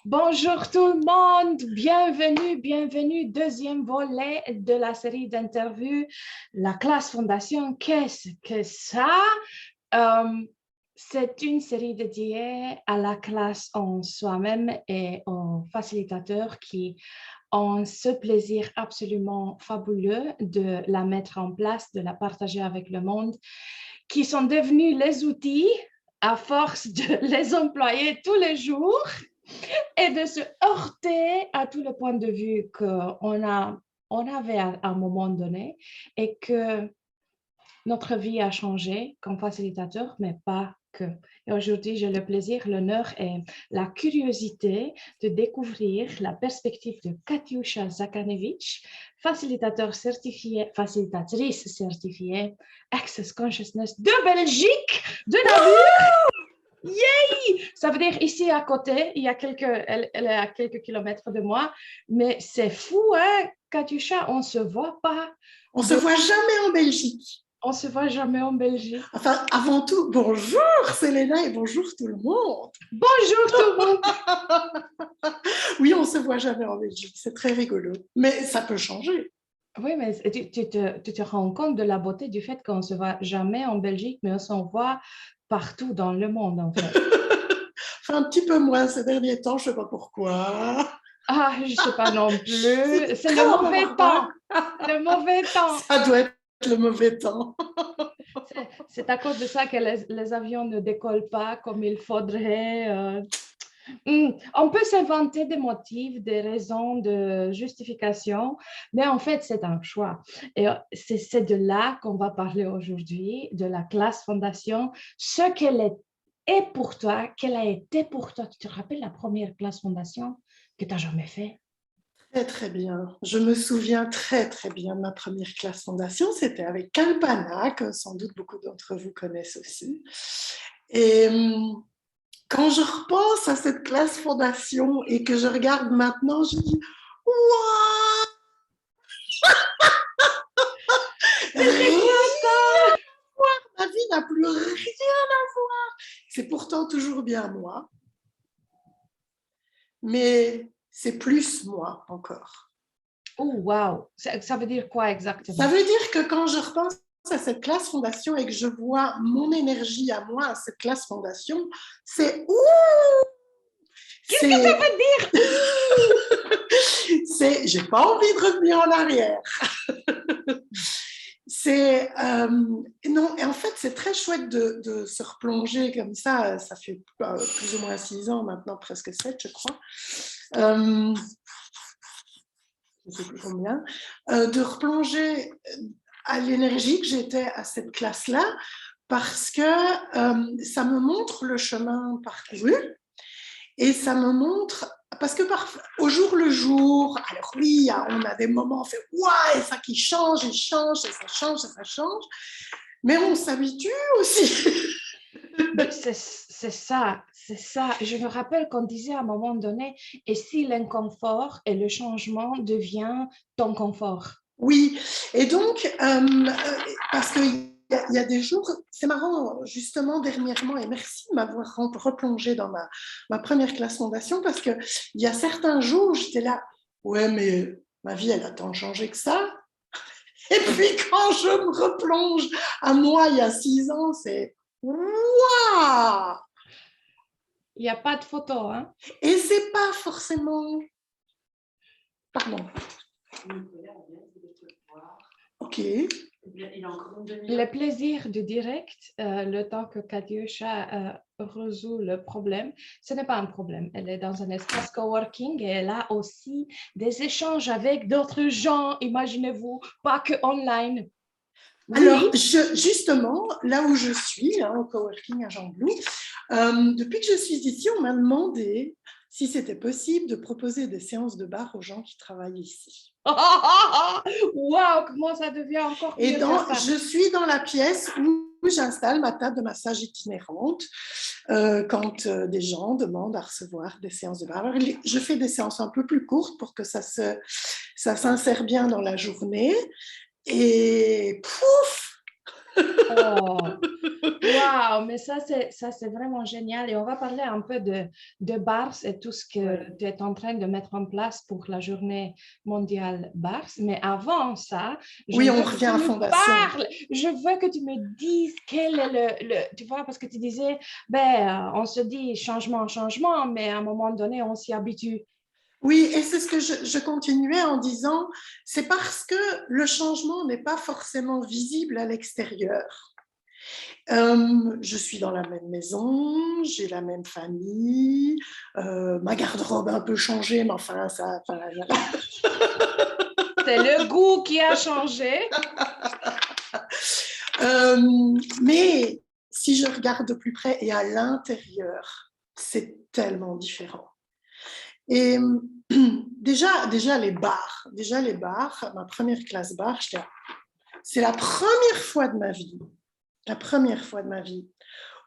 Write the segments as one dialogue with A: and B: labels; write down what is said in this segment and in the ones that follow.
A: Bonjour tout le monde, bienvenue, deuxième volet de la série d'interviews, la classe fondation. Qu'est-ce que ça? C'est une série dédiée à la classe en soi-même et aux facilitateurs qui ont ce plaisir absolument fabuleux de la mettre en place, de la partager avec le monde, qui sont devenus les outils à force de les employer tous les jours et de se heurter à tout le point de vue on avait à un moment donné et que notre vie a changé comme facilitateur, mais pas que. Et aujourd'hui, j'ai le plaisir, l'honneur et la curiosité de découvrir la perspective de Katiusha Zakanevich, facilitatrice certifiée Access Consciousness de Belgique, de Namur. Yay! Ça veut dire ici à côté, elle est à quelques kilomètres de moi, mais c'est fou, hein, Katiusha, on ne se voit pas.
B: On ne se voit jamais en Belgique.
A: On ne se voit jamais en Belgique.
B: Enfin, avant tout, bonjour Selena et bonjour tout le monde.
A: Bonjour tout le monde.
B: Oui, on ne se voit jamais en Belgique, c'est très rigolo, mais ça peut changer.
A: Oui, mais tu te rends compte de la beauté du fait qu'on ne se voit jamais en Belgique, mais on s'en voit partout dans le monde, en fait.
B: Enfin, un petit peu moins ces derniers temps, je ne sais pas pourquoi.
A: Ah, je ne sais pas non plus. C'est le mauvais temps. Le mauvais temps.
B: Ça doit être le mauvais temps.
A: C'est à cause de ça que les avions ne décollent pas comme il faudrait. On peut s'inventer des motifs, des raisons de justification, mais en fait, c'est un choix. Et c'est de là qu'on va parler aujourd'hui, de la classe fondation, ce qu'elle est pour toi, qu'elle a été pour toi. Tu te rappelles la première classe fondation que tu n'as jamais fait?
B: Très, très bien. Je me souviens très, très bien de ma première classe fondation. C'était avec Kalpana, que sans doute beaucoup d'entre vous connaissent aussi. Et quand je repense à cette classe fondation et que je regarde maintenant, je dis « Waouh !» Ma vie n'a plus rien à voir. C'est pourtant toujours bien moi. Mais c'est plus moi encore.
A: Oh, wow! Ça veut dire quoi exactement?
B: Ça veut dire que quand je repense à cette classe fondation et que je vois mon énergie à moi à cette classe fondation, c'est ouh!
A: Qu'est-ce que ça veut
B: dire? C'est j'ai pas envie de revenir en arrière. C'est non, et en fait c'est très chouette de se replonger comme ça. Ça fait plus ou moins 6 ans maintenant, presque 7 je crois. Je ne sais plus combien, de replonger à l'énergie que j'étais à cette classe-là, parce que ça me montre le chemin parcouru et ça me montre, parce que au jour le jour, alors oui, on a des moments, on fait « ouais, ça qui change, et ça change », mais on s'habitue aussi.
A: C'est ça. Je me rappelle qu'on disait à un moment donné, et si l'inconfort et le changement devient ton confort?
B: Oui, et donc, parce qu'il y a des jours, c'est marrant, justement, dernièrement, et merci de m'avoir replongé dans ma première classe fondation, parce qu'il y a certains jours où j'étais là, ouais, mais ma vie, elle a tant changé que ça. Et puis, quand je me replonge à moi, il y a 6 ans, c'est waouh!
A: Il n'y a pas de photo, hein?
B: Et c'est pas forcément... Pardon. Ok.
A: Le plaisir du direct, le temps que Katiusha résout le problème, ce n'est pas un problème. Elle est dans un espace coworking et elle a aussi des échanges avec d'autres gens, imaginez-vous, pas que online. Oui.
B: Alors, justement, là où je suis, au coworking à Jean-Blou, depuis que je suis ici, on m'a demandé si c'était possible de proposer des séances de bar aux gens qui travaillent ici.
A: Waouh, comment ça devient encore mieux.
B: Et je suis dans la pièce où j'installe ma table de massage itinérante quand des gens demandent à recevoir des séances de bar. Alors, je fais des séances un peu plus courtes pour que ça s'insère bien dans la journée. Et pouf!
A: Oh, Wow, mais ça c'est vraiment génial. Et on va parler un peu de BARS et tout ce que
B: Ouais.
A: tu es en train de mettre en place pour la journée mondiale BARS. Mais avant ça, je
B: Oui, on
A: veux que
B: revient
A: tu
B: à
A: me
B: Fondation.
A: parles. Je veux que tu me dises quel est tu vois, parce que tu disais, on se dit changement, changement, mais à un moment donné, on s'y habitue.
B: Oui, et c'est ce que je continuais en disant, c'est parce que le changement n'est pas forcément visible à l'extérieur. Je suis dans la même maison, j'ai la même famille, ma garde-robe a un peu changé, mais enfin, ça. Enfin,
A: C'est le goût qui a changé.
B: mais si je regarde de plus près et à l'intérieur, c'est tellement différent. Et déjà les bars, ma première classe bar, c'est la première fois de ma vie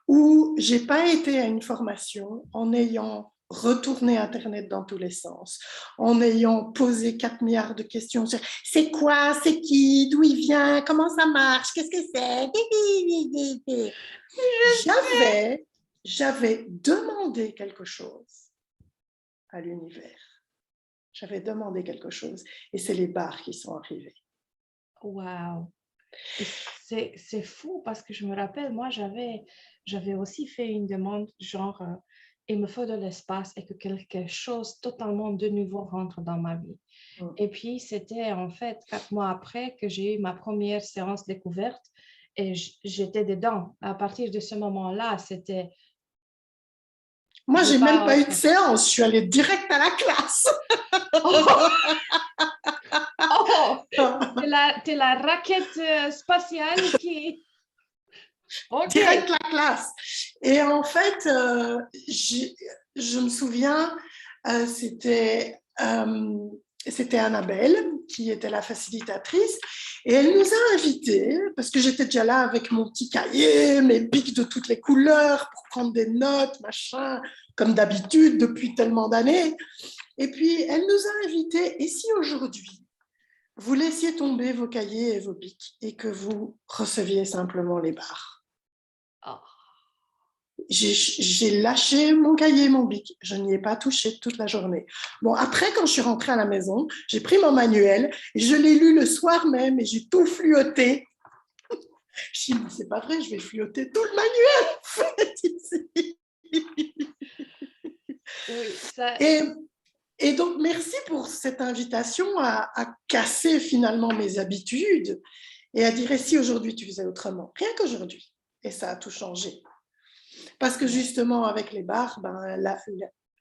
B: où j'ai pas été à une formation en ayant retourné Internet dans tous les sens, en ayant posé 4 milliards de questions sur c'est quoi, c'est qui, d'où il vient, comment ça marche, qu'est-ce que c'est. J'avais demandé quelque chose à l'univers. J'avais demandé quelque chose et c'est les bars qui sont arrivés.
A: Wow. Et c'est fou parce que je me rappelle, moi, j'avais aussi fait une demande genre, il me faut de l'espace et que quelque chose totalement de nouveau rentre dans ma vie.
B: Mm.
A: Et puis, c'était en fait 4 mois après que j'ai eu ma première séance découverte et j'étais dedans. À partir de ce moment-là, c'était,
B: Moi,
A: je veux
B: j'ai même
A: pas
B: pas eu de
A: autre.
B: séance, je suis allée direct à la classe.
A: Oh, t'es la raquette spatiale qui... OK.
B: Direct la classe. Et en fait, je me souviens, euh, c'était euh, c'était Annabelle qui était la facilitatrice et elle nous a invités, parce que j'étais déjà là avec mon petit cahier, mes bics de toutes les couleurs pour prendre des notes, machin, comme d'habitude depuis tellement d'années. Et puis, elle nous a invités, et si aujourd'hui, vous laissiez tomber vos cahiers et vos bics et que vous receviez simplement les barres?
A: Oh.
B: J'ai lâché mon cahier et mon bic. Je n'y ai pas touché toute la journée. Bon, après, quand je suis rentrée à la maison, j'ai pris mon manuel, et je l'ai lu le soir même et j'ai tout fluoté. Je me dit, c'est pas vrai, je vais fluoter tout le manuel.
A: Oui, ça,
B: et, et donc, merci pour cette invitation à casser finalement mes habitudes et à dire, et si aujourd'hui tu faisais autrement? Rien qu'aujourd'hui. Et ça a tout changé. Parce que justement, avec les bars,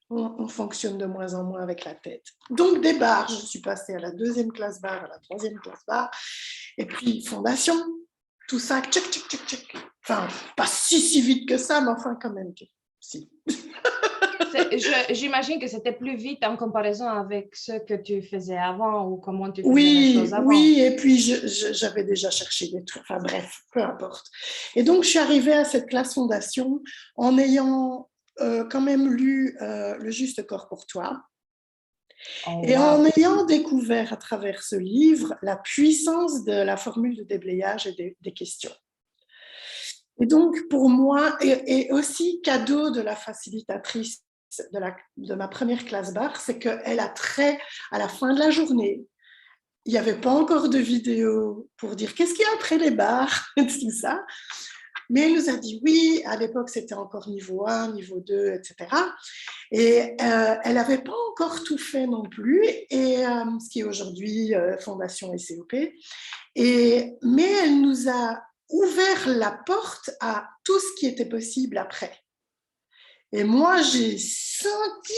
B: on fonctionne de moins en moins avec la tête. Donc, des bars, je suis passée à la deuxième classe bar, à la troisième classe bar, et puis fondation, tout ça, tchic, tchic, tchic, tchic. Enfin, pas si vite que ça, mais enfin, quand même, si.
A: j'imagine que c'était plus vite en comparaison avec ce que tu faisais avant ou comment tu faisais les choses
B: Oui,
A: avant.
B: oui, et puis j'avais déjà cherché des trucs, enfin bref, peu importe. Et donc, je suis arrivée à cette classe fondation en ayant quand même lu Le Juste Corps pour toi,
A: Oh,
B: et en
A: wow.
B: ayant découvert à travers ce livre la puissance de la formule de déblayage et des questions. Et donc, pour moi, et aussi cadeau de la facilitatrice de ma première classe bar, c'est qu'elle a trait à la fin de la journée. Il n'y avait pas encore de vidéo pour dire qu'est-ce qu'il y a après les bars, tout ça. Mais elle nous a dit oui, à l'époque c'était encore niveau 1, niveau 2, etc. Et elle n'avait pas encore tout fait non plus, et ce qui est aujourd'hui Fondation SCOP. Mais elle nous a ouvert la porte à tout ce qui était possible après. Et moi, j'ai senti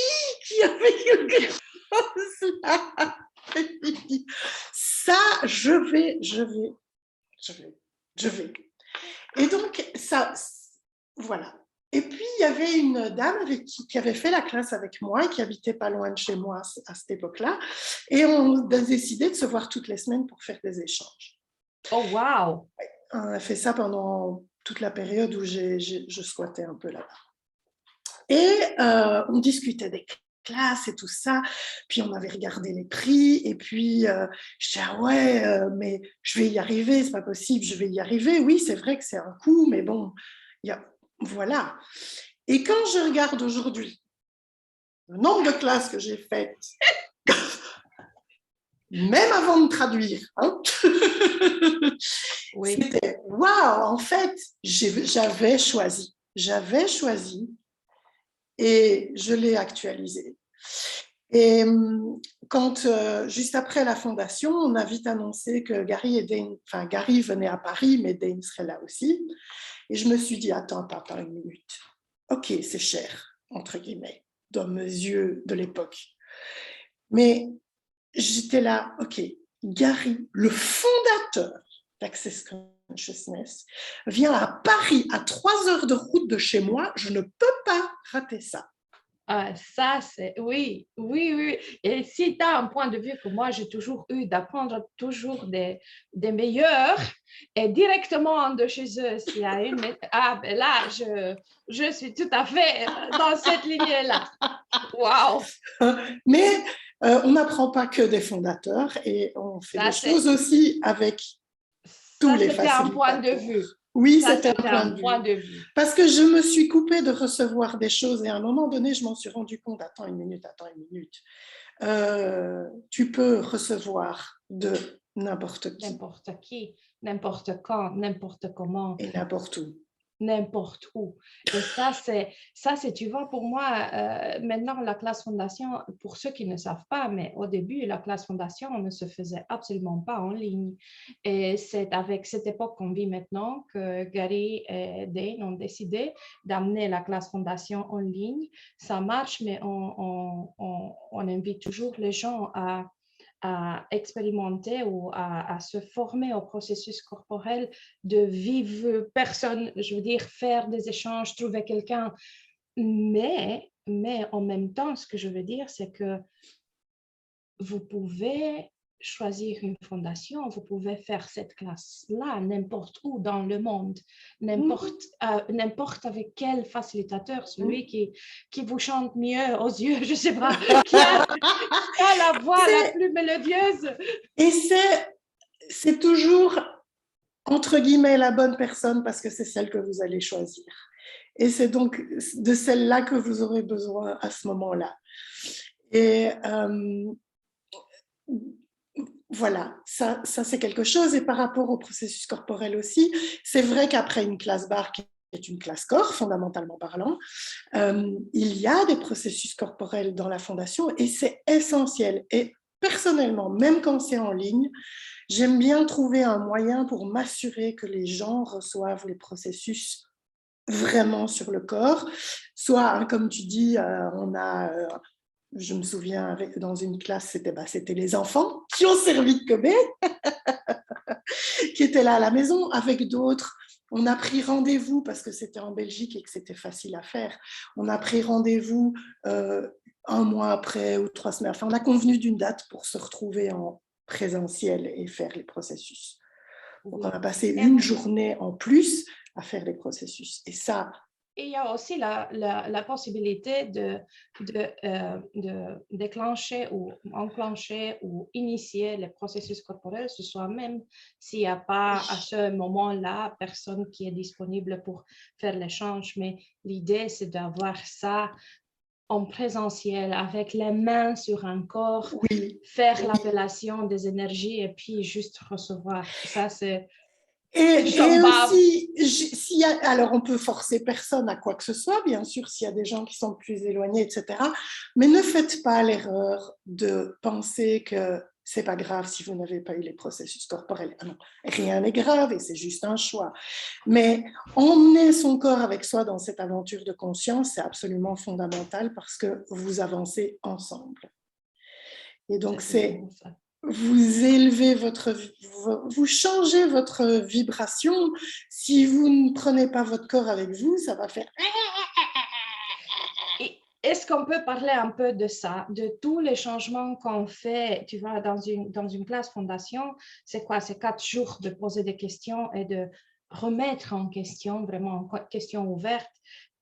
B: qu'il y avait quelque chose là. Ça, je vais. Et donc, ça, voilà. Et puis, il y avait une dame qui avait fait la classe avec moi et qui habitait pas loin de chez moi à cette époque-là. Et on a décidé de se voir toutes les semaines pour faire des échanges.
A: Oh, wow.
B: On a fait ça pendant toute la période où je squattais un peu là-bas. Et on discutait des classes et tout ça. Puis on avait regardé les prix. Et puis je disais, ah ouais, mais je vais y arriver, c'est pas possible, je vais y arriver. Oui, c'est vrai que c'est un coût, mais bon, Voilà. Et quand je regarde aujourd'hui le nombre de classes que j'ai faites, même avant de traduire, hein,
A: Oui.
B: c'était waouh, en fait, j'avais choisi et je l'ai actualisé. Et quand, juste après la fondation, on a vite annoncé que Gary venait à Paris, mais Dane serait là aussi. Et je me suis dit, attends une minute. Ok, c'est cher, entre guillemets, dans mes yeux de l'époque. Mais j'étais là, ok, Gary, le fondateur d'Access Consciousness, vient à Paris à 3 heures de route de chez moi, je ne peux pas rater ça.
A: Ah, ça, c'est, oui, oui, oui. Et si tu as un point de vue que moi, j'ai toujours eu d'apprendre toujours des meilleurs et directement de chez eux, s'il y a une... Ah, ben là, je suis tout à fait dans cette lignée-là. Waouh!
B: Mais on n'apprend pas que des fondateurs et on fait
A: Ça,
B: des choses aussi avec tous
A: ça,
B: les
A: c'était un point de
B: facilitateurs.
A: vue.
B: Oui,
A: Ça,
B: c'était un
A: c'était
B: point
A: un
B: de
A: point
B: vue.
A: de vue.
B: Parce que je me suis coupée de recevoir des choses et à un moment donné, je m'en suis rendu compte, attends une minute. Tu peux recevoir de n'importe
A: Qui, n'importe quand, n'importe comment.
B: et n'importe où.
A: N'importe où. Et ça, c'est, tu vois, pour moi, maintenant, la classe fondation, pour ceux qui ne savent pas, mais au début, la classe fondation ne se faisait absolument pas en ligne. Et c'est avec cette époque qu'on vit maintenant que Gary et Dane ont décidé d'amener la classe fondation en ligne. Ça marche, mais on invite toujours les gens à expérimenter ou à se former au processus corporel de vivre personne, je veux dire, faire des échanges, trouver quelqu'un. Mais en même temps, ce que je veux dire, c'est que vous pouvez choisir une fondation, vous pouvez faire cette classe-là n'importe où dans le monde, n'importe avec quel facilitateur, celui qui vous chante mieux aux yeux, je ne sais pas, qui a la voix la plus mélodieuse.
B: Et c'est toujours, entre guillemets, la bonne personne parce que c'est celle que vous allez choisir. Et c'est donc de celle-là que vous aurez besoin à ce moment-là. Et voilà, ça c'est quelque chose. Et par rapport au processus corporel aussi, c'est vrai qu'après une classe barre qui est une classe corps, fondamentalement parlant, il y a des processus corporels dans la fondation et c'est essentiel. Et personnellement, même quand c'est en ligne, j'aime bien trouver un moyen pour m'assurer que les gens reçoivent les processus vraiment sur le corps. Soit, comme tu dis, on a... je me souviens, dans une classe, c'était les enfants qui ont servi de Kobe, qui étaient là à la maison. Avec d'autres, on a pris rendez-vous parce que c'était en Belgique et que c'était facile à faire. On a pris rendez-vous 1 mois après ou 3 semaines. Enfin, on a convenu d'une date pour se retrouver en présentiel et faire les processus. Donc, on a passé une journée en plus à faire les processus. Et ça...
A: Et il y a aussi la possibilité de déclencher ou enclencher ou initier les processus corporels ce soir même s'il n'y a pas à ce moment-là personne qui est disponible pour faire l'échange. Mais l'idée, c'est d'avoir ça en présentiel, avec les mains sur un corps, faire l'appellation des énergies et puis juste recevoir. Ça, c'est...
B: Et aussi, alors on peut forcer personne à quoi que ce soit, bien sûr, s'il y a des gens qui sont plus éloignés, etc. Mais ne faites pas l'erreur de penser que c'est pas grave si vous n'avez pas eu les processus corporels. Ah non, rien n'est grave et c'est juste un choix. Mais emmener son corps avec soi dans cette aventure de conscience, c'est absolument fondamental parce que vous avancez ensemble. Et donc c'est... vous élevez vous changez votre vibration. Si vous ne prenez pas votre corps avec vous, ça va faire...
A: Est-ce qu'on peut parler un peu de ça, de tous les changements qu'on fait, tu vois, dans une classe fondation? C'est quoi? C'est 4 jours de poser des questions et de remettre en question, vraiment en question ouverte,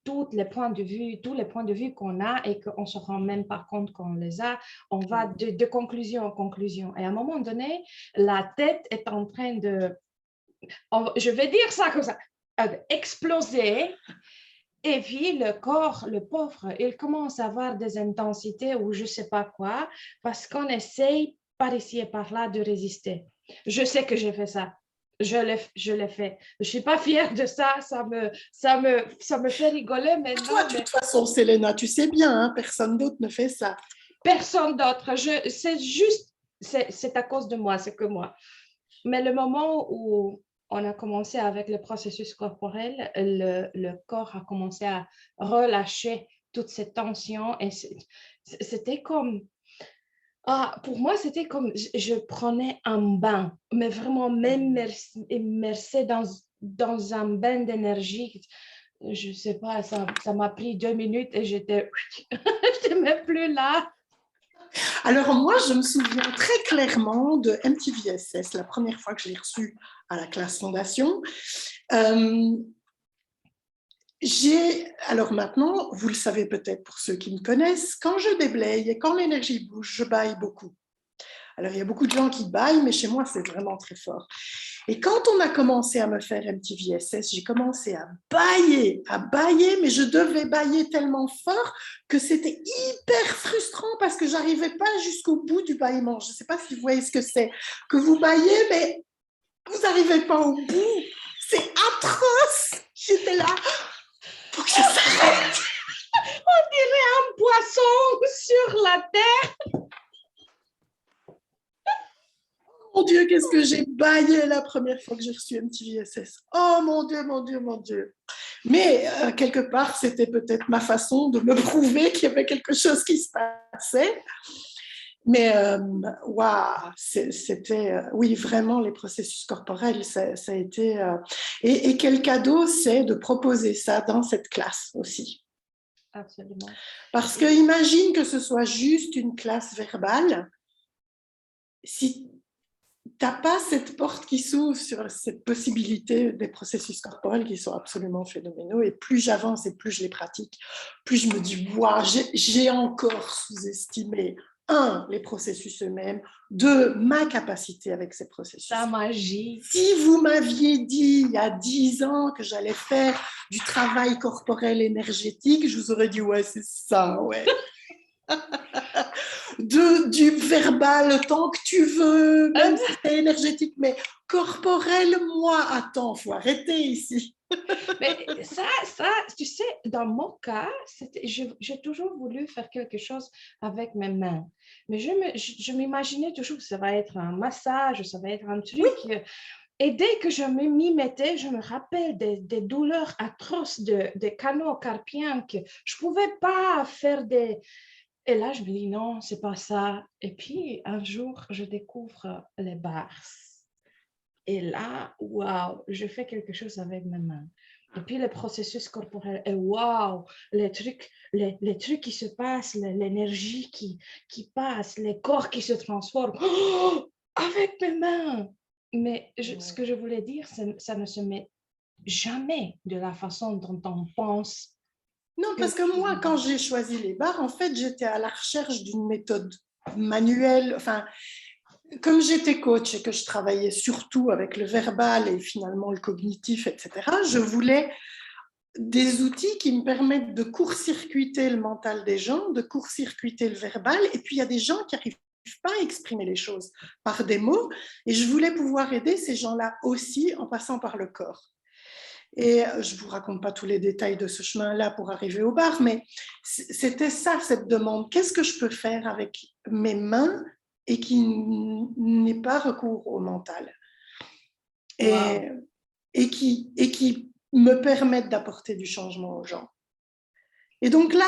A: tous les points de vue qu'on a et qu'on ne se rend même pas compte qu'on les a. On va de conclusion en conclusion. Et à un moment donné, la tête est en train de... Je vais dire ça comme ça. exploser. Et puis, le corps, le pauvre, il commence à avoir des intensités ou je ne sais pas quoi, parce qu'on essaye par ici et par là de résister. Je sais que j'ai fait ça. Je l'ai fait. Je ne suis pas fière de ça. Ça me fait rigoler
B: Toi,
A: maintenant,
B: de toute
A: mais
B: façon, Selena, tu sais bien, hein, personne d'autre ne fait ça.
A: personne d'autre. C'est juste, c'est à cause de moi, c'est que moi. Mais le moment où on a commencé avec le processus corporel, le corps a commencé à relâcher toutes ces tensions et c'était comme, pour moi, c'était comme je prenais un bain, mais vraiment immersé dans un bain d'énergie. Je ne sais pas, ça m'a pris 2 minutes et j'étais même plus là.
B: Alors moi, je me souviens très clairement de MTVSS, la première fois que je l'ai reçu à la classe fondation. Alors maintenant, vous le savez peut-être pour ceux qui me connaissent, quand je déblaye et quand l'énergie bouge, je baille beaucoup. Alors il y a beaucoup de gens qui baillent, mais chez moi, c'est vraiment très fort. Et quand on a commencé à me faire MTVSS, j'ai commencé à bailler, mais je devais bailler tellement fort que c'était hyper frustrant parce que j'arrivais pas jusqu'au bout du bâillement. Je ne sais pas si vous voyez ce que c'est, que vous baillez, mais vous n'arrivez pas au bout. C'est atroce. J'étais là, faut que je s'arrête.
A: On dirait un poisson sur la terre.
B: Mon Dieu, qu'est-ce que j'ai baillé la première fois que j'ai reçu MTVSS. Oh mon Dieu, mon Dieu, mon Dieu. Mais quelque part, c'était peut-être ma façon de me prouver qu'il y avait quelque chose qui se passait. Mais waouh, c'était, oui, vraiment, les processus corporels, ça a été... et quel cadeau c'est de proposer ça dans cette classe aussi.
A: Absolument.
B: Parce que imagine que ce soit juste une classe verbale, si tu n'as pas cette porte qui s'ouvre sur cette possibilité des processus corporels qui sont absolument phénoménaux. Et plus j'avance et plus je les pratique, plus je me dis, waouh, j'ai encore sous-estimé, un, les processus eux-mêmes, deux, ma capacité avec ces processus.
A: La magie.
B: Si vous m'aviez dit il y a 10 ans que j'allais faire du travail corporel énergétique, je vous aurais dit, ouais, c'est ça, ouais. Du verbal tant que tu veux, même si c'est énergétique, mais corporel, moi, attends, faut arrêter ici.
A: Mais ça, tu sais, dans mon cas, j'ai toujours voulu faire quelque chose avec mes mains. Mais je m'imaginais toujours que ça va être un massage, ça va être un truc.
B: Oui.
A: Et dès que je m'y mettais, je me rappelle des douleurs atroces des canaux carpiens que je ne pouvais pas faire des... Et là, je me dis, non, c'est pas ça. Et puis, un jour, je découvre les bars. Et là, waouh, je fais quelque chose avec mes mains. Et puis, le processus corporel, et waouh, les trucs qui se passent, l'énergie qui passe, les corps qui se transforment avec mes mains. Mais ce que je voulais dire, ça ne se met jamais de la façon dont on pense.
B: Non, parce que moi, quand j'ai choisi les barres, en fait, j'étais à la recherche d'une méthode manuelle. Enfin, comme j'étais coach et que je travaillais surtout avec le verbal et finalement le cognitif, etc., je voulais des outils qui me permettent de court-circuiter le mental des gens, de court-circuiter le verbal. Et puis, il y a des gens qui n'arrivent pas à exprimer les choses par des mots. Et je voulais pouvoir aider ces gens-là aussi en passant par le corps. Et je ne vous raconte pas tous les détails de ce chemin-là pour arriver au bar, mais c'était ça, cette demande. Qu'est-ce que je peux faire avec mes mains et qui n'ait pas recours au mental et, wow. et qui me permettent d'apporter du changement aux gens. Et donc là,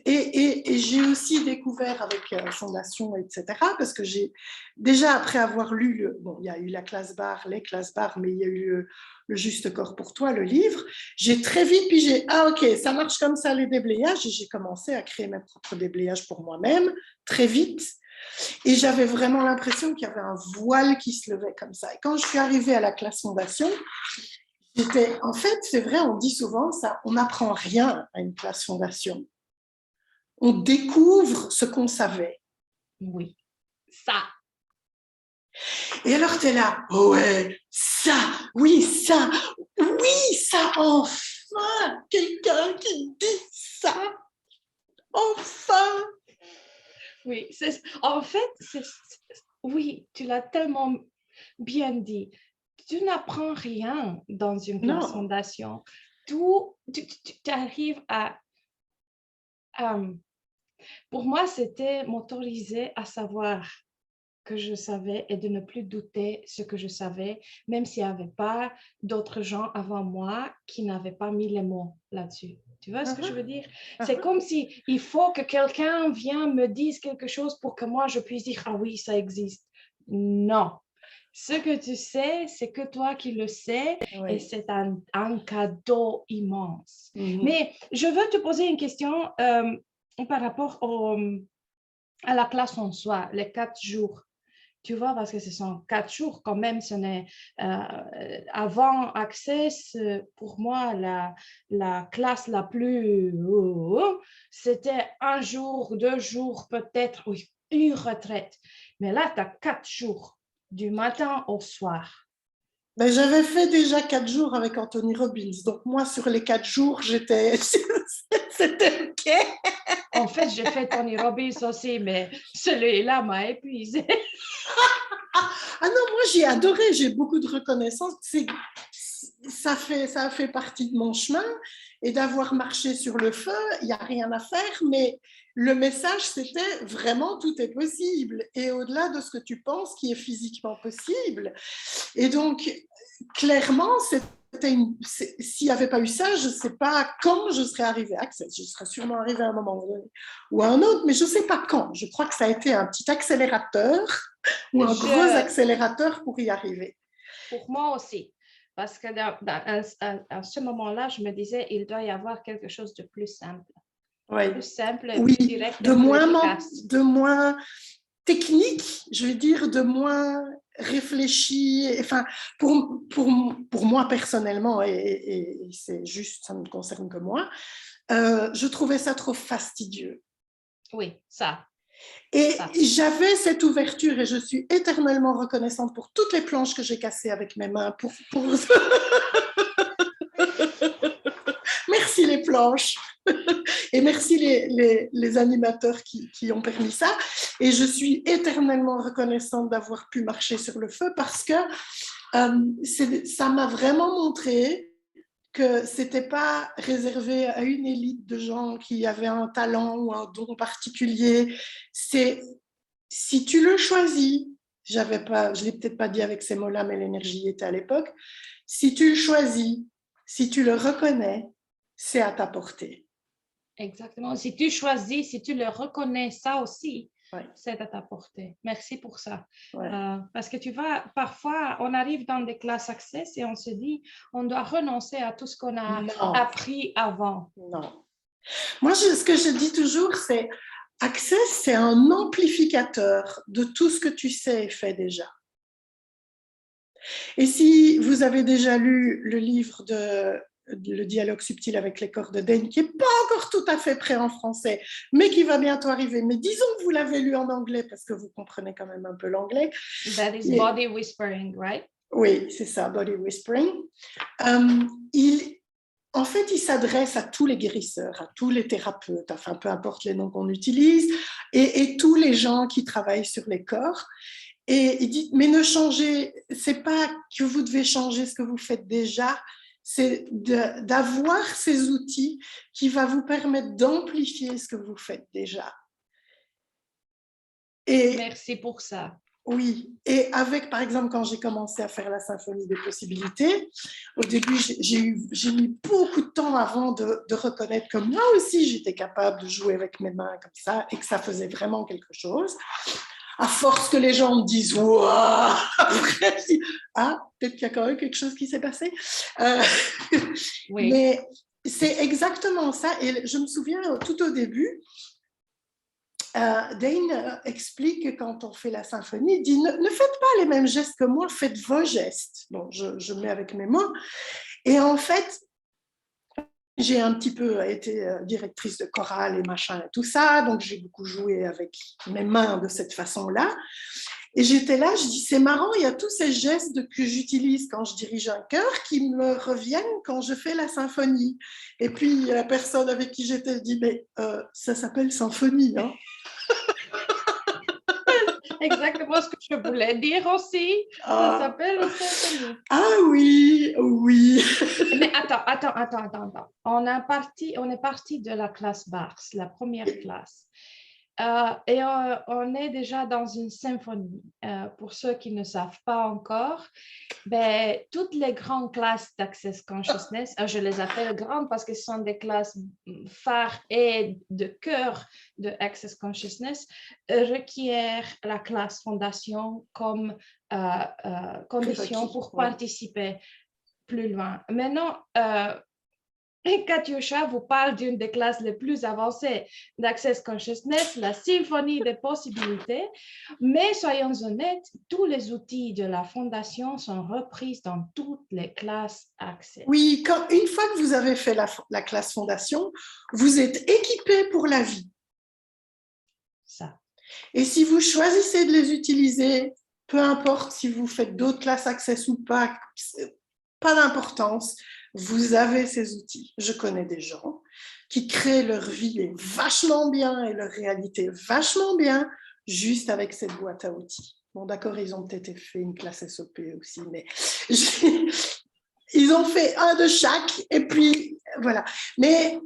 B: et j'ai aussi découvert avec Fondation, etc., parce que j'ai déjà, après avoir lu, bon, il y a eu la classe barre, les classes barres, mais il y a eu le Juste Corps pour toi, le livre, j'ai très vite pigé, ok, ça marche comme ça les déblayages, et j'ai commencé à créer mes propres déblayages pour moi-même, très vite, et j'avais vraiment l'impression qu'il y avait un voile qui se levait comme ça. Et quand je suis arrivée à la classe Fondation, en fait, c'est vrai, on dit souvent ça, on n'apprend rien à une classe fondation. On découvre ce qu'on savait.
A: Oui, ça.
B: Et alors, tu es là, oh ouais, ça, oui, ça, enfin, quelqu'un qui dit ça, enfin.
A: Oui, en fait, oui, tu l'as tellement bien dit. Tu n'apprends rien dans une classe
B: Non.
A: fondation. Tu arrives à- Pour moi, c'était m'autoriser à savoir que je savais et de ne plus douter ce que je savais, même s'il n'y avait pas d'autres gens avant moi qui n'avaient pas mis les mots là-dessus. Tu vois ce que je veux dire? C'est comme si il faut que quelqu'un vienne me dise quelque chose pour que moi je puisse dire ah oui, ça existe. Non. Ce que tu sais, c'est que toi qui le sais et
B: Oui.
A: c'est un cadeau immense. Mais je veux te poser une question par rapport à la classe en soi, les 4 jours. Tu vois, parce que ce sont 4 jours quand même. Ce n'est, avant Access, pour moi, la classe la plus... c'était 1 jour, 2 jours, peut-être, oui, une retraite. Mais là, tu as 4 jours, du matin au soir.
B: Ben, j'avais fait déjà 4 jours avec Anthony Robbins. Donc, moi, sur les 4 jours, c'était OK.
A: En fait, j'ai fait Tony Robbins aussi, mais celui-là m'a épuisé.
B: Ah non, moi, j'ai adoré. J'ai beaucoup de reconnaissance. Ça a fait partie de mon chemin. Et d'avoir marché sur le feu, il n'y a rien à faire. Mais le message, c'était vraiment tout est possible. Et au-delà de ce que tu penses qui est physiquement possible. Et donc, clairement, s'il n'y avait pas eu ça, je ne sais pas quand je serais arrivée à Access. Je serais sûrement arrivée à un moment donné ou à un autre, mais je ne sais pas quand. Je crois que ça a été un petit accélérateur ou un gros accélérateur pour y arriver.
A: Pour moi aussi. Parce que à ce moment-là, je me disais, il doit y avoir quelque chose de plus simple.
B: Oui,
A: Plus simple,
B: oui,
A: plus direct et plus efficace.
B: de moins technique, je vais dire, de moins réfléchi. Enfin, pour moi personnellement, et c'est juste, ça ne me concerne que moi, je trouvais ça trop fastidieux.
A: Oui, ça.
B: Et j'avais cette ouverture et je suis éternellement reconnaissante pour toutes les planches que j'ai cassées avec mes mains. Merci les planches et merci les animateurs qui ont permis ça. Et je suis éternellement reconnaissante d'avoir pu marcher sur le feu parce que ça m'a vraiment montré que c'était pas réservé à une élite de gens qui avaient un talent ou un don particulier. C'est si tu le choisis, je ne l'ai peut-être pas dit avec ces mots-là, mais l'énergie était à l'époque. Si tu le choisis, si tu le reconnais, c'est à ta portée.
A: Exactement. Si tu choisis, si tu le reconnais, ça aussi,
B: ouais.
A: C'est à ta portée. Merci pour ça.
B: Ouais.
A: Parce que tu vois, parfois, on arrive dans des classes Access et on se dit, on doit renoncer à tout ce qu'on a appris avant.
B: Non. Moi, ce que je dis toujours, c'est Access, c'est un amplificateur de tout ce que tu sais et fais déjà. Et si vous avez déjà lu le livre de Le dialogue subtil avec les corps de Dane, qui n'est pas encore tout à fait prêt en français, mais qui va bientôt arriver, mais disons que vous l'avez lu en anglais, parce que vous comprenez quand même un peu l'anglais.
A: That is body whispering, right?
B: Oui, c'est ça, body whispering. En fait, il s'adresse à tous les guérisseurs, à tous les thérapeutes, enfin, peu importe les noms qu'on utilise, et tous les gens qui travaillent sur les corps. Et il dit, mais ne changez, c'est pas que vous devez changer ce que vous faites déjà, c'est d'avoir ces outils qui va vous permettre d'amplifier ce que vous faites déjà.
A: Et merci pour ça.
B: Oui, et avec, par exemple, quand j'ai commencé à faire la symphonie des possibilités, au début, j'ai mis beaucoup de temps avant de reconnaître que moi aussi, j'étais capable de jouer avec mes mains comme ça et que ça faisait vraiment quelque chose. À force que les gens me disent « Waouh !» Après, je dis « Ah, peut-être qu'il y a quand même quelque chose qui s'est passé. »
A: Oui.
B: Mais c'est exactement ça. Et je me souviens, tout au début, Dane explique que quand on fait la symphonie, il dit ne faites pas les mêmes gestes que moi, faites vos gestes. Bon, je mets avec mes mots. Et en fait, j'ai un petit peu été directrice de chorale et machin et tout ça, donc j'ai beaucoup joué avec mes mains de cette façon-là. Et j'étais là, je dis, c'est marrant, il y a tous ces gestes que j'utilise quand je dirige un chœur qui me reviennent quand je fais la symphonie. Et puis, la personne avec qui j'étais dit, mais ça s'appelle symphonie, hein.
A: Exactement ce que je voulais dire aussi. Ça s'appelle symphonie.
B: Ah oui, oui.
A: Mais attends. On est parti de la classe basse, la première classe. Et on est déjà dans une symphonie. Pour ceux qui ne savent pas encore, ben, toutes les grandes classes d'Access Consciousness, je les appelle grandes parce que ce sont des classes phares et de cœur de Access Consciousness, requièrent la classe fondation comme condition pour participer plus loin. Maintenant, Katiusha vous parle d'une des classes les plus avancées d'Access Consciousness, la symphonie des possibilités, mais soyons honnêtes, tous les outils de la fondation sont repris dans toutes les classes Access.
B: Oui, une fois que vous avez fait la classe fondation, vous êtes équipé pour la vie.
A: Ça.
B: Et si vous choisissez de les utiliser, peu importe si vous faites d'autres classes Access ou pas d'importance, vous avez ces outils. Je connais des gens qui créent leur vie vachement bien et leur réalité vachement bien juste avec cette boîte à outils. Bon, d'accord, ils ont peut-être fait une classe SOP aussi, mais ils ont fait un de chaque et puis voilà. Mais,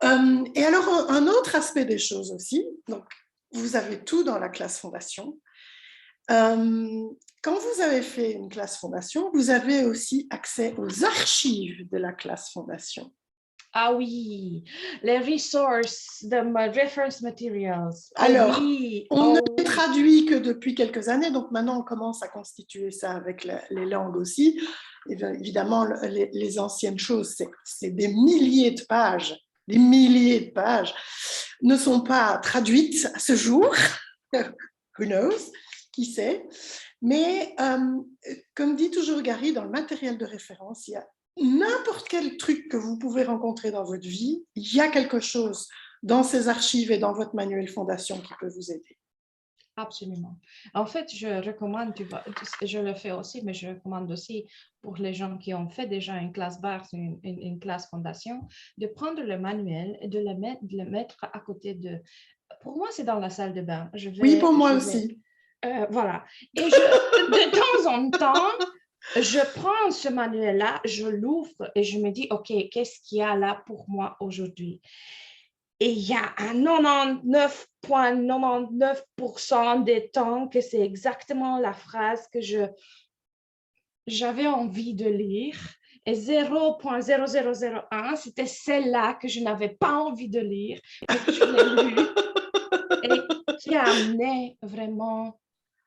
B: et alors, un autre aspect des choses aussi, donc vous avez tout dans la classe fondation. Quand vous avez fait une classe fondation, vous avez aussi accès aux archives de la classe fondation.
A: Ah oui, les resources, the reference materials.
B: Alors,
A: oui.
B: on ne les traduit que depuis quelques années, donc maintenant on commence à constituer ça avec les langues aussi. Et bien, évidemment, les anciennes choses, c'est des milliers de pages, ne sont pas traduites à ce jour. Who knows? Qui sait? Mais comme dit toujours Gary, dans le matériel de référence, il y a n'importe quel truc que vous pouvez rencontrer dans votre vie, il y a quelque chose dans ces archives et dans votre manuel fondation qui peut vous aider.
A: Absolument. En fait, je recommande, je le fais aussi, mais je recommande aussi pour les gens qui ont fait déjà une classe base, une classe fondation, de prendre le manuel et de le mettre à côté de... Pour moi, c'est dans la salle de bain.
B: Oui, pour moi aussi.
A: Voilà. Et de temps en temps, je prends ce manuel-là, je l'ouvre et je me dis, OK, qu'est-ce qu'il y a là pour moi aujourd'hui? Et il y a un 99,99% des temps que c'est exactement la phrase que j'avais envie de lire. Et 0,0001, c'était celle-là que je n'avais pas envie de lire, mais que je l'ai lue et qui a amené vraiment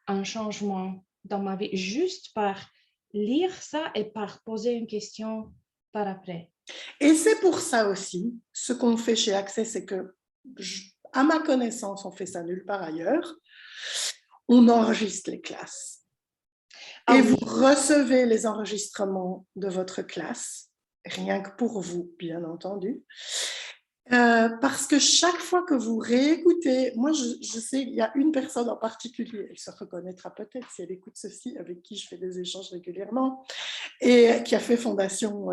A: un changement dans ma vie, juste par lire ça et par poser une question par après.
B: Et c'est pour ça aussi, ce qu'on fait chez Access, c'est que, à ma connaissance, on fait ça nulle part ailleurs, on enregistre les classes. Et vous recevez les enregistrements de votre classe, rien que pour vous, bien entendu. Parce que chaque fois que vous réécoutez, moi je sais, il y a une personne en particulier, elle se reconnaîtra peut-être si elle écoute ceci, avec qui je fais des échanges régulièrement, et qui a fait fondation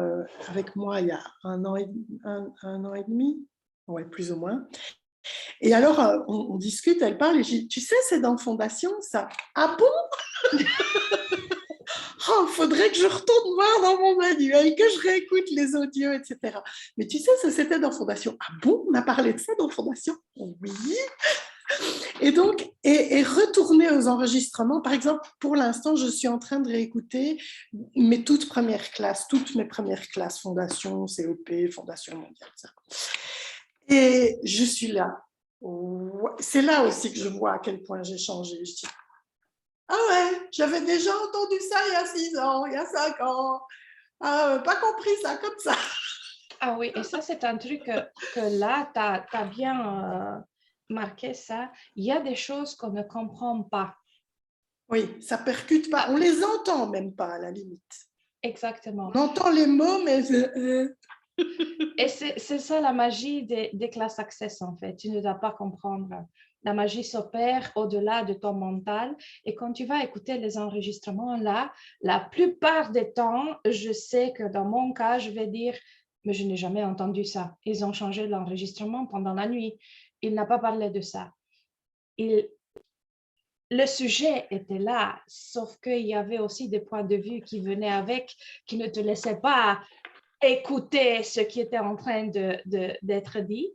B: avec moi il y a un an et demi, ouais, plus ou moins. Et alors, on discute, elle parle, et je dis, tu sais, c'est dans fondation, ça. Ah bon? Oh, faudrait que je retourne voir dans mon manuel, que je réécoute les audios, etc. Mais tu sais, ça c'était dans Fondation. Ah bon, on a parlé de ça dans Fondation? Oui. Et donc, et retourner aux enregistrements. Par exemple, pour l'instant, je suis en train de réécouter toutes mes premières classes, Fondation, COP, Fondation mondiale. Ça. Et je suis là. C'est là aussi que je vois à quel point j'ai changé. Je dis, ah ouais, j'avais déjà entendu ça il y a 6 ans, il y a 5 ans. Ah, pas compris ça comme ça.
A: Ah oui, et ça, c'est un truc que là, tu as bien marqué ça. Il y a des choses qu'on ne comprend pas.
B: Oui, ça percute pas. On les entend même pas à la limite.
A: Exactement.
B: On entend les mots, mais...
A: Et c'est ça la magie des classes Access, en fait. Tu ne dois pas comprendre. La magie s'opère au-delà de ton mental. Et quand tu vas écouter les enregistrements là, la plupart des temps, je sais que dans mon cas, je vais dire, mais je n'ai jamais entendu ça. Ils ont changé l'enregistrement pendant la nuit. Il n'a pas parlé de ça. Il, le sujet était là, sauf qu'il y avait aussi des points de vue qui venaient avec, qui ne te laissaient pas écouter ce qui était en train d'être dit.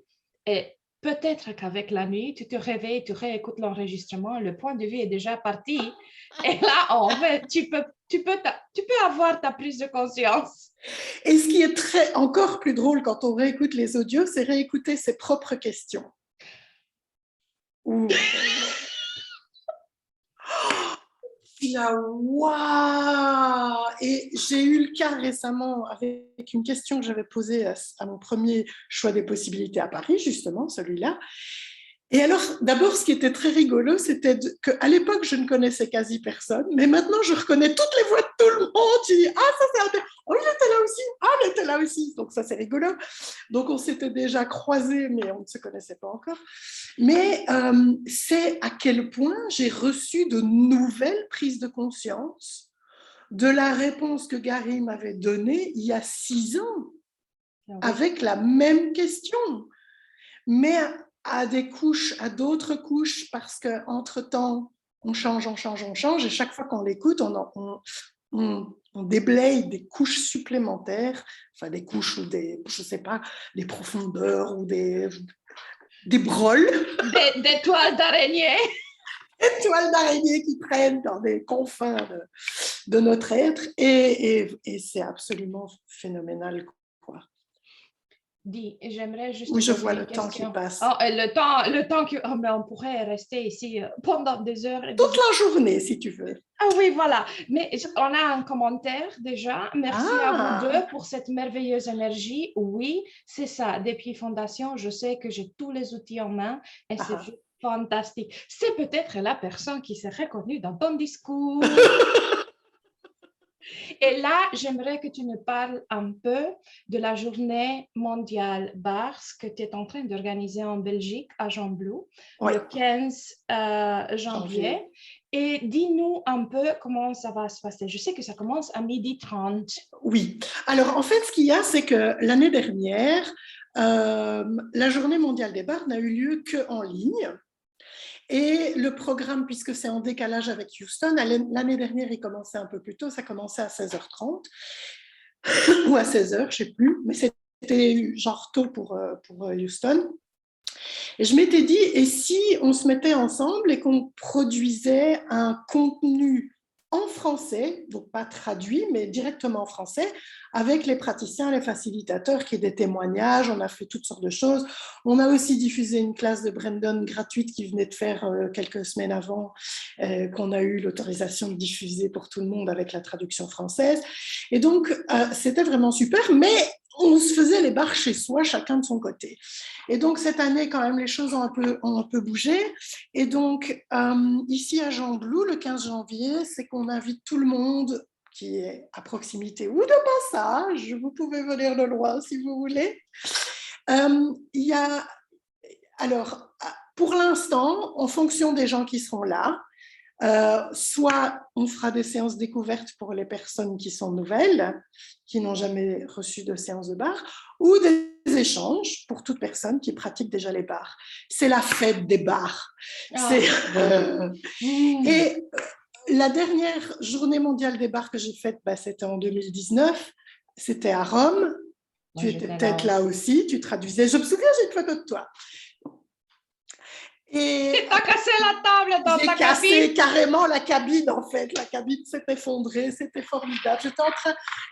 A: Et peut-être qu'avec la nuit, tu te réveilles, tu réécoutes l'enregistrement, le point de vue est déjà parti. Et là, en fait, tu peux avoir ta prise de conscience.
B: Et ce qui est encore plus drôle quand on réécoute les audios, c'est réécouter ses propres questions. Ouh. Là, waouh! Et j'ai eu le cas récemment avec une question que j'avais posée à mon premier choix des possibilités à Paris, justement, celui-là. Et alors, d'abord, ce qui était très rigolo, c'était qu'à l'époque, je ne connaissais quasi personne, mais maintenant, je reconnais toutes les voix de tout le monde. Je dis, ah, ça c'est intéressant. Oh, il était là aussi. Ah, il était là aussi. Donc, ça, c'est rigolo. Donc, on s'était déjà croisés, mais on ne se connaissait pas encore. Mais c'est à quel point j'ai reçu de nouvelles prises de conscience de la réponse que Gary m'avait donnée il y a 6 ans, avec la même question. Mais à des couches, à d'autres couches, parce qu'entre-temps, on change, et chaque fois qu'on l'écoute, on déblaye des couches supplémentaires, enfin des couches ou des, je sais pas, des profondeurs ou des brôles.
A: Des toiles d'araignée.
B: Des toiles d'araignée qui traînent dans des confins de notre être, et c'est absolument phénoménal, quoi.
A: Dis, j'aimerais juste
B: Oui, je
A: poser
B: vois
A: une
B: le temps qui
A: question.
B: passe.
A: Oh, le temps que mais on pourrait rester ici pendant des heures et des
B: Toute
A: heures.
B: la journée, si tu veux.
A: Ah oui, voilà. Mais on a un commentaire déjà. Merci à vous deux pour cette merveilleuse énergie. Oui, c'est ça. Depuis Fondation, je sais que j'ai tous les outils en main et c'est fantastique. C'est peut-être la personne qui s'est reconnue dans ton discours. Et là, j'aimerais que tu me parles un peu de la journée mondiale Bars que tu es en train d'organiser en Belgique, à Gembloux, le 15 janvier. Et dis-nous un peu comment ça va se passer. Je sais que ça commence à 12h30.
B: Oui. Alors, en fait, ce qu'il y a, c'est que l'année dernière, la journée mondiale des bars n'a eu lieu qu'en ligne. Et le programme, puisque c'est en décalage avec Houston, l'année dernière, il commençait un peu plus tôt, ça commençait à 16h30 ou à 16h, je ne sais plus, mais c'était genre tôt pour Houston. Et je m'étais dit, et si on se mettait ensemble et qu'on produisait un contenu en français, donc pas traduit, mais directement en français, avec les praticiens, les facilitateurs, qui aient des témoignages, on a fait toutes sortes de choses. On a aussi diffusé une classe de Brandon gratuite qui venait de faire quelques semaines avant, qu'on a eu l'autorisation de diffuser pour tout le monde avec la traduction française. Et donc, c'était vraiment super, mais on se faisait les bars chez soi, chacun de son côté. Et donc, cette année, quand même, les choses ont un peu bougé. Et donc, ici à Gembloux, le 15 janvier, c'est qu'on invite tout le monde qui est à proximité ou de passage. Vous pouvez venir de loin si vous voulez. Il y a, alors, pour l'instant, en fonction des gens qui seront là, soit on fera des séances découvertes pour les personnes qui sont nouvelles, qui n'ont jamais reçu de séance de bar, ou des échanges pour toute personne qui pratique déjà les bars. C'est la fête des bars. Et la dernière journée mondiale des bars que j'ai faite, c'était en 2019, c'était à Rome. Tu étais peut-être là aussi, tu traduisais. Je me souviens, j'ai une photo de toi.
A: Et t'as cassé la table dans ta cabine.
B: J'ai cassé carrément la cabine, en fait. La cabine s'est effondrée, c'était formidable.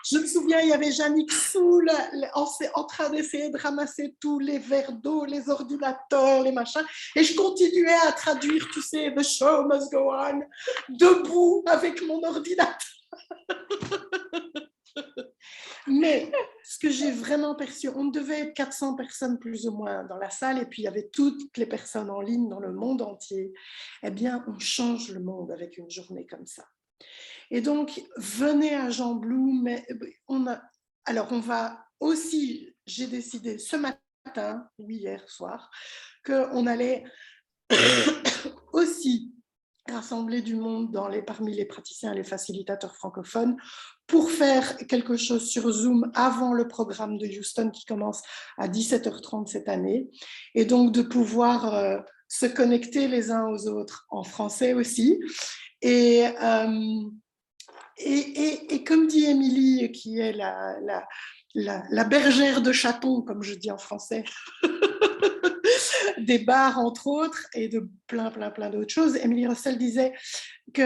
B: Je me souviens, il y avait Yannick Soul en train d'essayer de ramasser tous les verres d'eau, les ordinateurs, les machins. Et je continuais à traduire, tu sais, The show must go on, debout avec mon ordinateur. Mais ce que j'ai vraiment perçu, on devait être 400 personnes plus ou moins dans la salle, et puis il y avait toutes les personnes en ligne dans le monde entier. Eh bien, on change le monde avec une journée comme ça. Et donc, venez à Gembloux, mais on va aussi j'ai décidé ce matin, ou hier soir, qu'on allait aussi rassembler du monde parmi les praticiens et les facilitateurs francophones pour faire quelque chose sur Zoom avant le programme de Houston qui commence à 17h30 cette année, et donc de pouvoir se connecter les uns aux autres en français aussi. Et comme dit Émilie, qui est la bergère de chatons, comme je dis en français, des bars entre autres, et de plein d'autres choses, Émilie Russell disait que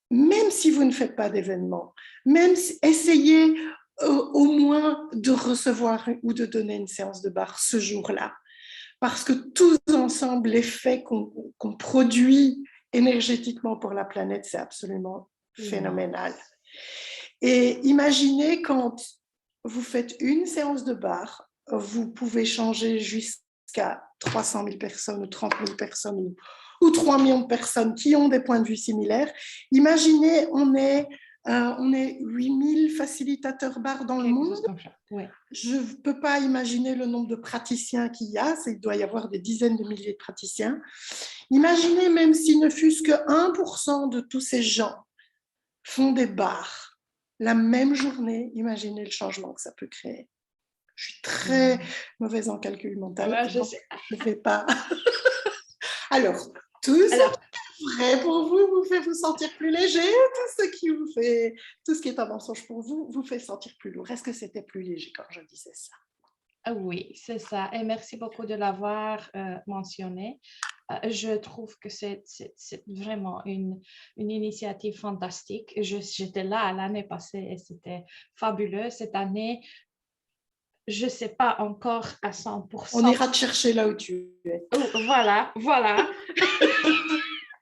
B: même si vous ne faites pas d'événements, même essayez au moins de recevoir ou de donner une séance de bar ce jour-là, parce que tous ensemble, l'effet qu'on produit énergétiquement pour la planète, c'est absolument phénoménal. Et imaginez quand vous faites une séance de bar, vous pouvez changer jusqu'à 300 000 personnes ou 30 000 personnes ou 3 millions de personnes qui ont des points de vue similaires. Imaginez, on est 8 000 facilitateurs bar dans le monde.
A: Ouais.
B: Je ne peux pas imaginer le nombre de praticiens qu'il y a, il doit y avoir des dizaines de milliers de praticiens. Imaginez même s'il ne fût-ce que 1% de tous ces gens font des bars la même journée, imaginez le changement que ça peut créer. Je suis très mauvaise en calcul mental,
A: Ouais,
B: je ne fais pas. Alors, tout ce qui est vrai pour vous vous fait vous sentir plus léger, tout ce qui est un mensonge pour vous vous fait sentir plus lourd. Est-ce que c'était plus léger quand je disais ça?
A: Oui, c'est ça. Et merci beaucoup de l'avoir mentionné. Je trouve que c'est vraiment une initiative fantastique. J'étais là l'année passée et c'était fabuleux. Cette année, je ne sais pas encore à 100%.
B: On ira te chercher là où tu es.
A: Oh, voilà.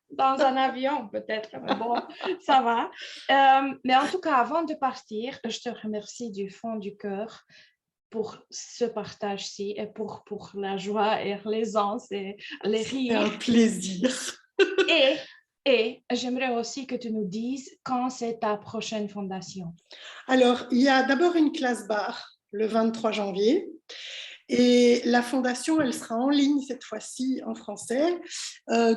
A: Dans un avion peut-être, mais bon, ça va. Mais en tout cas, avant de partir, je te remercie du fond du cœur pour ce partage-ci et pour la joie et l'aisance et les rires.
B: C'est un plaisir.
A: Et j'aimerais aussi que tu nous dises quand c'est ta prochaine fondation.
B: Alors, il y a d'abord une classe bar le 23 janvier. Et la fondation, elle sera en ligne cette fois-ci en français,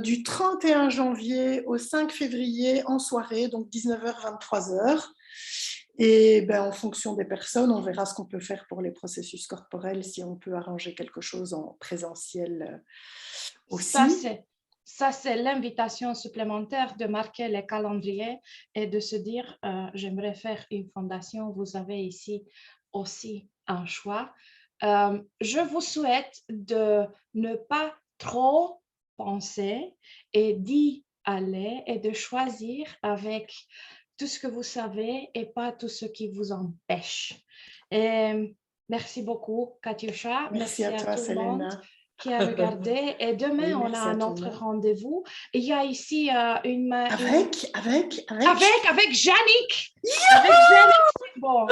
B: du 31 janvier au 5 février en soirée, donc 19h, 23h. Et en fonction des personnes, on verra ce qu'on peut faire pour les processus corporels, si on peut arranger quelque chose en présentiel aussi.
A: Ça, c'est l'invitation supplémentaire de marquer les calendriers et de se dire, j'aimerais faire une fondation. Vous avez ici aussi un choix. Je vous souhaite de ne pas trop penser et d'y aller et de choisir avec tout ce que vous savez et pas tout ce qui vous empêche. Et merci beaucoup, Katiusha.
B: Merci à toi,
A: tout
B: Selena.
A: le monde qui a regardé. Et demain, on a un autre rendez-vous. Il y a ici une...
B: Avec
A: Jannick.
B: Yeah!
A: Avec Jannick. Bon,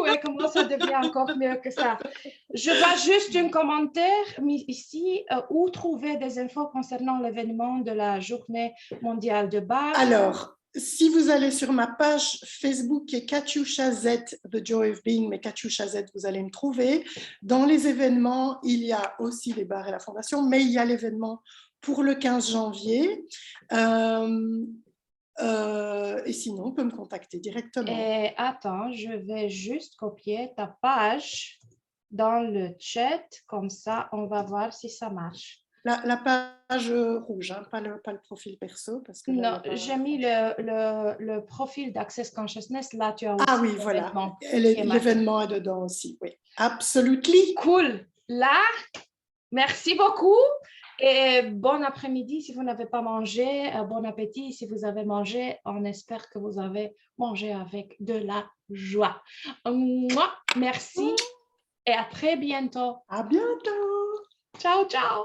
A: et comment ça devient encore mieux que ça. Je vois juste un commentaire ici où trouver des infos concernant l'événement de la Journée mondiale de bar.
B: Alors, si vous allez sur ma page Facebook qui est Katiusha Z, The Joy of Being, mais Katiusha Z, vous allez me trouver. Dans les événements, il y a aussi les bars et la fondation, mais il y a l'événement pour le 15 janvier. Et sinon, on peut me contacter directement.
A: Et attends, je vais juste copier ta page dans le chat, comme ça, on va voir si ça marche.
B: La page rouge, hein, pas le profil perso. Parce que
A: non, j'ai mis le profil d'Access Consciousness. Là, tu as aussi
B: oui, voilà. L'événement est dedans aussi, oui. Absolument.
A: Cool. Là, merci beaucoup. Et bon après-midi si vous n'avez pas mangé. Bon appétit si vous avez mangé. On espère que vous avez mangé avec de la joie. Merci et à très bientôt.
B: À bientôt.
A: Ciao, ciao.